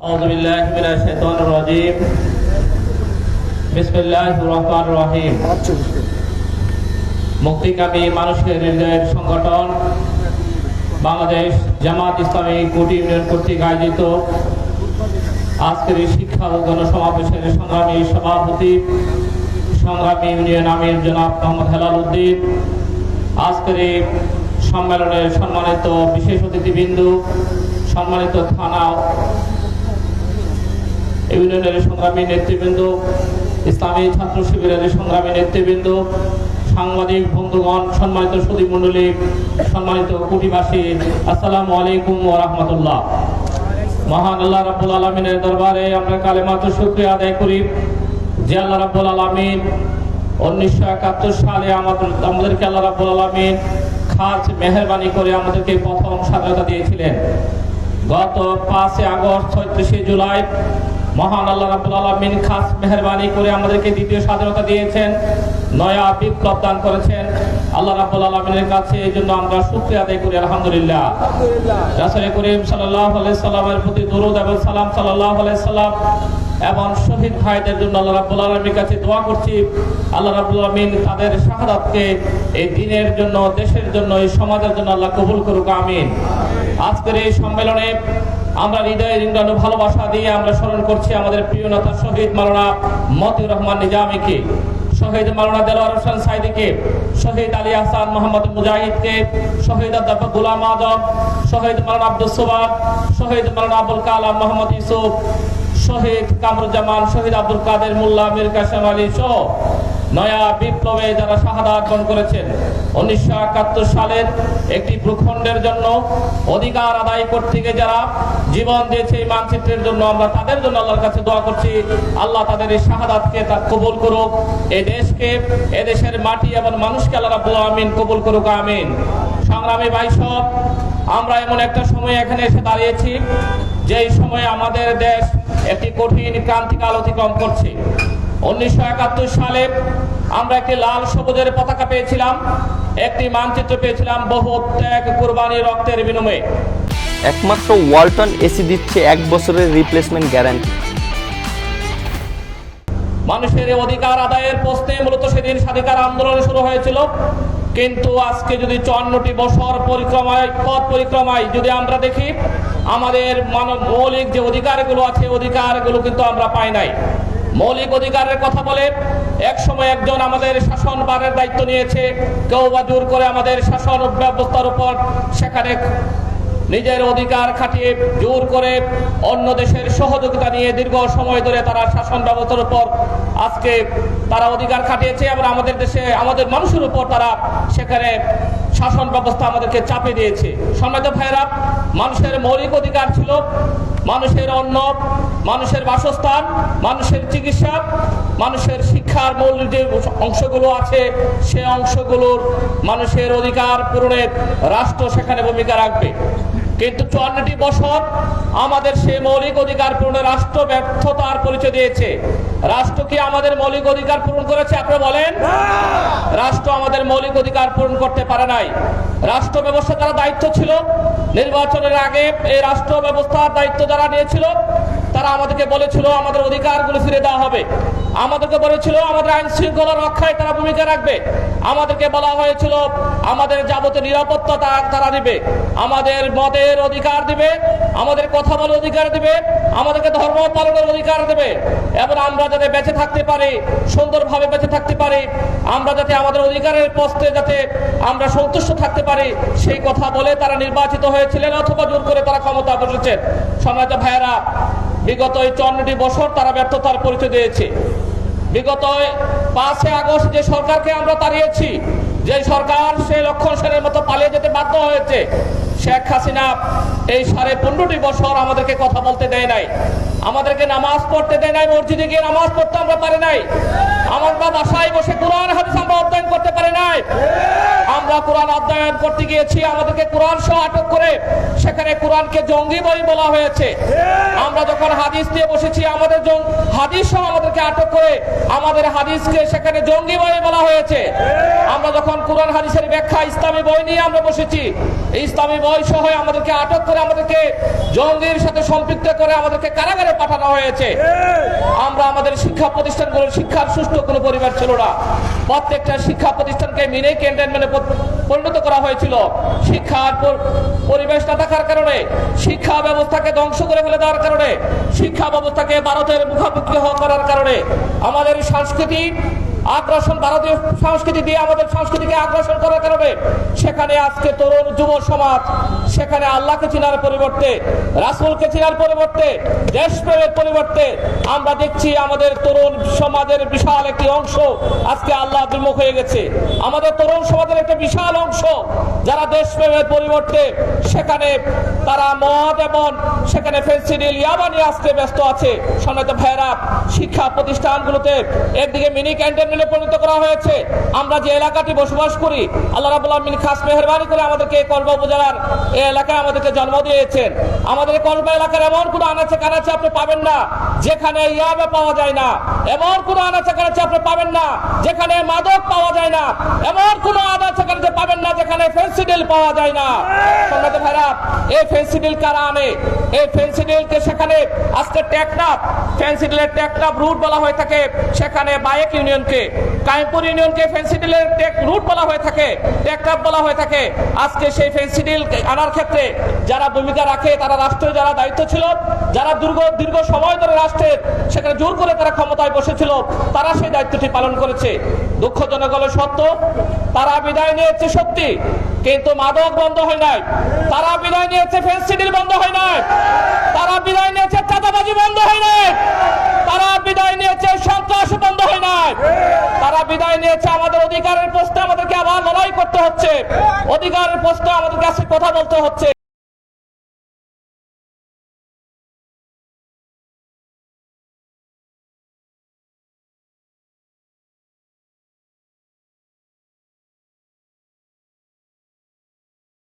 আউযু বিল্লাহি মিনাশ শাইতানির রাজীম। বিসমিল্লাহির রহমানির রহিম। মুক্তিকামী মানুষের হৃদয়ের সংগঠন বাংলাদেশ জামাত ইসলামী কোটি ইউনিয়ন কর্তৃক আয়োজিত আজকের এই শিক্ষা ও গণসমাবেশের সংগ্রামী সভাপতি সংগ্রামী ইউনিয়ন আমির জনাব মোহাম্মদ হেলাল উদ্দিন, আজকের এই সম্মেলনের সম্মানিত বিশেষ অতিথিবৃন্দ, সম্মানিত থানা ইউনিয়নের সংগ্রামী নেতৃবৃন্দ, ইসলামী ছাত্র শিবিরের সংগ্রামী নেতৃবৃন্দ, সাংবাদিক বন্ধুগণ, সম্মানিত সুধী মণ্ডলী, সম্মানিত কুটিবাসী, আসসালামু আলাইকুম ওয়া রাহমাতুল্লাহ। মহান আল্লাহ রাব্বুল আলামিনের দরবারে আমরা কালেমাত শুকরিয়া আদায় করি যে আল্লাহ রাব্বুল আলামিন 1971 সালে আমাদেরকে আল্লাহ রাব্বুল আলামিন খাস মেহেরবানি করে আমাদেরকে প্রথম স্বাধীনতা দিয়েছিলেন। গত 5 আগস্ট 36 জুলাই মহান আল্লাহ রাব্বুল আলামিন খাস মেহেরবানি করে আমাদেরকে দ্বিতীয় স্বাধীনতা দিয়েছেন, নয়া বিপ্লব দান করেছেন। আল্লাহ রাব্বুল আলামিনের কাছে এই জন্য আমরা শুকরিয়া আদায় করি আলহামদুলিল্লাহ। রাসূল করিম সাল্লাল্লাহু আলাইহি সাল্লামের প্রতি দরুদ এবং সালাম সাল্লাল্লাহু আলাইহি সাল্লাম এবং শহীদ ভাইদের জন্য আল্লাহ রাব্বুল আলামিনের কাছে দোয়া করছি আল্লাহ রাব্বুল আলামিন তাদের শাহাদাতকে এই দ্বীনের জন্য, দেশের জন্য, এই সমাজের জন্য আল্লাহ কবুল করুক, আমিন। আজকের এই সম্মেলনে আমরা হৃদয়ে রিংগানো ভালোবাসা দিয়ে আমরা স্মরণ করছি আমাদের প্রিয় নেতা শহীদ মাওলানা মতিউর রহমান নিজামীকে, শহীদ মাওলানা দেলোয়ার হোসেন সাইদিকে, শহীদ আলী আহসান মোহাম্মদ মুজাহিদকে, শহীদ অধ্যাপক গোলাম আজম, শহীদ মাওলানা আব্দুস সোবাদ, শহীদ মাওলানা আবুল কালাম মোহাম্মদ ইউসুফ, শহীদ কামরুজ্জামান, শহীদ আব্দুল কাদের মোল্লা, মীর কাসেম আলী সহ নয়া বিপ্লবে যারা শাহাদাত বরণ করেছেন, 1971 সালের একটি ভূখণ্ডের জন্য অধিকার আদায় করতে গিয়ে যারা জীবন দিয়েছে এই মানচিত্রের জন্য, আমরা তাদের জন্য আল্লাহর কাছে দোয়া করছি আল্লাহ তাদের এই শাহাদাতকে কবুল করুক, এই দেশকে, এদেশের মাটি এবং মানুষকে আল্লাহ রাব্বুল আলামিন কবুল করুক, আমিন। সংগ্রামী ভাই সব, আমরা এমন একটা সময় এখানে এসে দাঁড়িয়েছি যেই সময় আমাদের দেশ একটি কঠিন ক্রান্তিকাল অতিক্রম করছে। 1971 সালে আমরা একটি লাল সবুজের পতাকা পেয়েছিলাম, একটি মানচিত্র পেয়েছিলাম, বহু ত্যাগ, কুরবানি, রক্তের বিনিময়ে। একমাত্র ওয়ালটন এসি দিচ্ছে 1 বছরের রিপ্লেসমেন্ট গ্যারান্টি। মানুষের অধিকার আদায়ের প্রশ্নে মূলত সেদিন স্বাধিকার আন্দোলন শুরু হয়েছিল, কিন্তু আজকে যদি 54টি বছর পথ পরিক্রমায় যদি আমরা দেখি আমাদের মৌলিক যে অধিকারগুলো আছে, অধিকারগুলো কিন্তু আমরা পাই নাই। মৌলিক অধিকারের কথা বলে এক সময় একজন আমাদের শাসনভারের দায়িত্ব নিয়েছে, কেউ বা জোর করে আমাদের শাসন ব্যবস্থার উপর সেখানে নিজের অধিকার খাটিয়ে জোর করে অন্য দেশের সহযোগিতা নিয়ে দীর্ঘ সময় ধরে তারা শাসন ব্যবস্থার উপর আজকে তারা অধিকার খাটিয়েছে এবং আমাদের দেশে আমাদের মানুষের উপর তারা সেখানে শাসন ব্যবস্থা আমাদেরকে চাপে দিয়েছে। সম্মানিত ভাইরা, মানুষের মৌলিক অধিকার ছিল মানুষের অন্ন, মানুষের বাসস্থান, মানুষের চিকিৎসা, মানুষের শিক্ষার মূল যে অংশগুলো আছে সে অংশগুলোর মানুষের অধিকার পূরণে রাষ্ট্র সেখানে ভূমিকা রাখবে। কিন্তু 54টি বছর আমাদের সেই মৌলিক অধিকার পূরণে রাষ্ট্র ব্যর্থতার পরিচয় দিয়েছে। রাষ্ট্র কি আমাদের মৌলিক অধিকার পূরণ করেছে? আপনি বলেন। রাষ্ট্র আমাদের মৌলিক অধিকার পূরণ করতে পারে নাই। রাষ্ট্র ব্যবস্থা যারা দায়িত্ব ছিল নির্বাচনের আগে, এই রাষ্ট্র ব্যবস্থার দায়িত্ব যারা নিয়েছিল তারা আমাদেরকে বলেছিল আমাদের অধিকারগুলো ফিরে দেওয়া হবে, আমাদেরকে বলেছিল আমাদের আইন শৃঙ্খলা রক্ষায় তারা ভূমিকা রাখবে, আমাদেরকে বলা হয়েছিল আমাদের যাবতীয় নিরাপত্তা তারা দিবে, আমাদের মতের অধিকার দিবে, আমাদের কথা বলার অধিকার দিবে, আমাদেরকে ধর্ম পালনের অধিকার দেবে এবং আমরা যাতে বেঁচে থাকতে পারি, সুন্দরভাবে বেঁচে থাকতে পারি, আমরা যাতে আমাদের অধিকারের প্রশ্নে যাতে আমরা সন্তুষ্ট থাকতে পারি, সেই কথা বলে তারা নির্বাচিত হয়েছিলেন অথবা জোর করে তারা ক্ষমতা বসেছেন। সম্মানিত ভাইয়েরা, বিগত এই 54টি বছর তারা ব্যর্থতার পরিচয় দিয়েছে। বিগত 5 আগস্ট যে সরকারকে আমরা তাড়িয়েছি, যে সরকার সেই লক্ষণ সেনের মতো পালিয়ে যেতে বাধ্য হয়েছে, শেখ হাসিনা এই 15.5 বছর আমাদেরকে কথা বলতে দেয় নাই, আমাদেরকে নামাজ পড়তে দেয় নাই, মসজিদে গিয়ে নামাজ পড়তে আমরা পারি নাই। আমরা বাসায় বসে কোরআন হাদিস আমরা অধ্যয়ন করতে পারি নাই। আমরা কোরআন অধ্যয়ন করতে গিয়েছি, আমাদেরকে কোরআন সহ আটক করে সেখানে কোরআনকে জঙ্গি বই বলা হয়েছে। আমরা যখন হাদিস নিয়ে বসেছি, আমাদের হাদিস সহ আমাদেরকে আটক করে আমাদের হাদিসকে সেখানে জঙ্গি বই বলা হয়েছে। আমরা যখন কোরআন হাদিসের ব্যাখ্যা ইসলামী বই নিয়ে আমরা বসেছি, এই ইসলামী বই সহ আমাদেরকে আটক করে আমাদেরকে জঙ্গির সাথে সম্পৃক্ত করে আমাদেরকে কারাগারে পাঠানো হয়েছে। আমরা আমাদের শিক্ষা প্রতিষ্ঠানগুলোর শিক্ষার সুষ্ঠু কোনো পরিবেশ ছিল না। প্রত্যেকটা শিক্ষা প্রতিষ্ঠানকে মিনি ক্যান্টনমেন্টে পরিণত করা হয়েছিল। শিক্ষার পরিবেশ না থাকার কারণে, শিক্ষা ব্যবস্থাকে ধ্বংস করে ফেলে দেওয়ার কারণে, শিক্ষা ব্যবস্থাকে ভারতের মুখোমুখি করার কারণে আমাদের সংস্কৃতি আগ্রাসন, ভারতীয় সংস্কৃতি দিয়ে আমাদের সংস্কৃতিকে আগ্রাসন করার কারণে সেখানে আজকে তরুণ যুব সমাজ সেখানে আল্লাহকে চিনার পরিবর্তে, রাসূলকে চিনার পরিবর্তে, দেশপ্রেমের পরিবর্তে আমরা দেখছি আমাদের তরুণ সমাজের বিশাল একটি অংশ আজকে আল্লাহ বিমুখ হয়ে গেছে। আমাদের তরুণ সমাজের একটা বিশাল অংশ যারা দেশপ্রেমের পরিবর্তে সেখানে তারা মদ এবং সেখানে ফেন্সিডিল ইয়াবা নিয়ে আসতে ব্যস্ত আছে। সম্মানিত ভাইয়েরা, শিক্ষা প্রতিষ্ঠানগুলোতে একদিকে মিনি ক্যান্টনমেন্টে পরিণত করা হয়েছে। আমরা যে এলাকাটি বসবাস করি, আল্লাহ রাব্বুল আলামিন খাস মেহেরবানি করে আমাদেরকে কসবা উপজেলার এই এলাকায় আমাদেরকে জন্ম দিয়েছেন। আমাদের কসবা এলাকার এমন কোনো আনাচে কানাচে আপনি পাবেন না যেখানে ইয়াবা পাওয়া যায় না, এমন কোনো আনাচে কানাচে আপনি পাবেন না যেখানে মাদক পাওয়া যায় না, এমন কোনো আনাচে কানাচে পাবেন না যেখানে ফেন্সিডিল পাওয়া যায় না। সম্মানিত ভাইরা, এই ফেন্সিডিল কারা আনে? এই ফেন্সিডিলকে সেখানে আজকে টেকনাফ, ফেন্সিডিলের টেকনাফ রুট বলা হয়ে থাকে, সেখানে বায়েক ইউনিয়নকে, কাইমপুর ইউনিয়নকে ফেন্সিডিলের রুট বলা হয়ে থাকে, টেকনাফ বলা হয়ে থাকে। আজকে সেই ফেন্সিডিল আনার ক্ষেত্রে যারা ভূমিকা রাখে, তারা রাষ্ট্রের যারা দায়িত্ব ছিল, যারা দীর্ঘ সময় ধরে রাষ্ট্রের সেখানে জোর করে তারা ক্ষমতায় বসেছিল, তারা সেই দায়িত্বটি পালন করেছে। দুঃখজনক হলো সত্য, তারা বিদায় নিয়েছে সত্যি, কিন্তু মাদক বন্ধ হয় নাই। তারা বিদায় নিয়েছে, ফেন্সিডিল বন্ধ হয় নাই। তারা বিদায় নিয়েছে, চাঁদাবাজি বন্ধ হয় নাই। তারা বিদায় নিয়েছে, সন্ত্রাস বন্ধ হয় নাই। তারা বিদায় নিয়েছে, আমাদের অধিকারের প্রশ্নে আমাদেরকে আবার লড়াই করতে হচ্ছে, অধিকারের প্রশ্নে আমাদের কাছে কথা বলতে হচ্ছে।